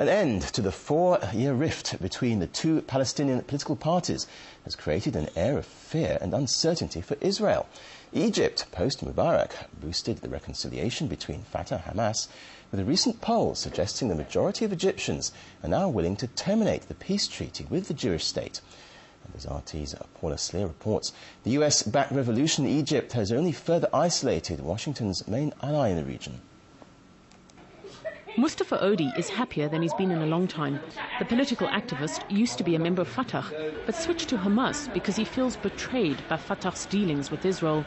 An end to the 4-year rift between the two Palestinian political parties has created an air of fear and uncertainty for Israel. Egypt, post-Mubarak, boosted the reconciliation between Fatah and Hamas, with a recent poll suggesting the majority of Egyptians are now willing to terminate the peace treaty with the Jewish state. And as RT's Paula Sleer reports, the US-backed revolution in Egypt has only further isolated Washington's main ally in the region. Mustafa Odi is happier than he's been in a long time. The political activist used to be a member of Fatah, but switched to Hamas because he feels betrayed by Fatah's dealings with Israel.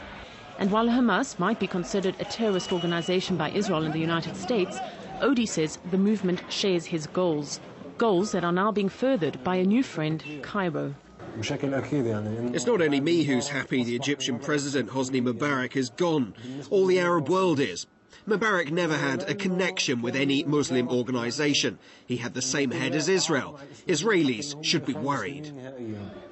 And while Hamas might be considered a terrorist organization by Israel and the United States, Odi says the movement shares his goals that are now being furthered by a new friend, Cairo. It's not only me who's happy the Egyptian president Hosni Mubarak is gone. All the Arab world is. Mubarak never had a connection with any Muslim organisation. He had the same head as Israel. Israelis should be worried.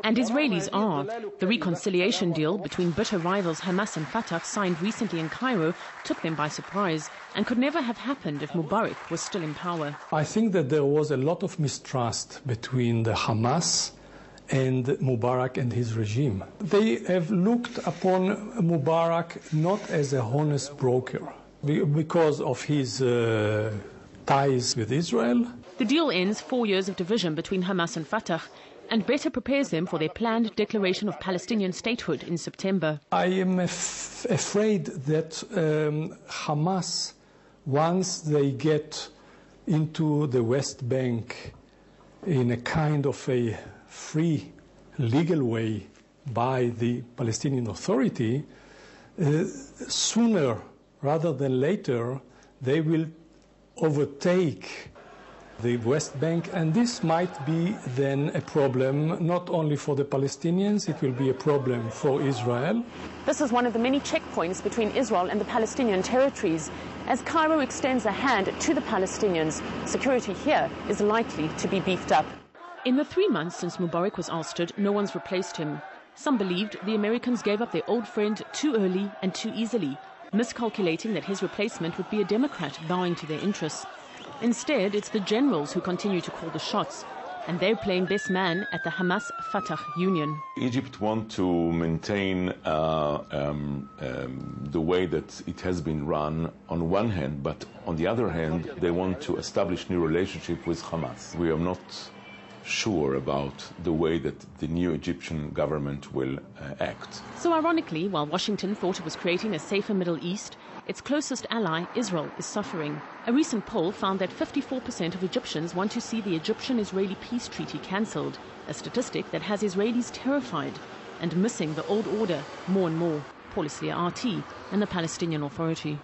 And Israelis are. The reconciliation deal between bitter rivals Hamas and Fatah, signed recently in Cairo, took them by surprise and could never have happened if Mubarak was still in power. I think that there was a lot of mistrust between the Hamas and Mubarak and his regime. They have looked upon Mubarak not as a honest broker, because of his ties with Israel. The deal ends 4 years of division between Hamas and Fatah and better prepares them for their planned declaration of Palestinian statehood in September. I am afraid that Hamas, once they get into the West Bank in a kind of a free, legal way by the Palestinian Authority, sooner rather than later, they will overtake the West Bank, and this might be then a problem not only for the Palestinians, it will be a problem for Israel. This is one of the many checkpoints between Israel and the Palestinian territories. As Cairo extends a hand to the Palestinians, security here is likely to be beefed up. In the 3 months since Mubarak was ousted, no one's replaced him. Some believed the Americans gave up their old friend too early and too easily, miscalculating that his replacement would be a Democrat bowing to their interests. Instead, it's the generals who continue to call the shots, and they're playing best man at the Hamas-Fatah union. Egypt wants to maintain the way that it has been run on one hand, but on the other hand, they want to establish new relationship with Hamas. We are not sure about the way that the new Egyptian government will act. So ironically, while Washington thought it was creating a safer Middle East, its closest ally, Israel, is suffering. A recent poll found that 54% of Egyptians want to see the Egyptian-Israeli peace treaty cancelled, a statistic that has Israelis terrified and missing the old order more and more. Paula Sleer, RT, and the Palestinian Authority.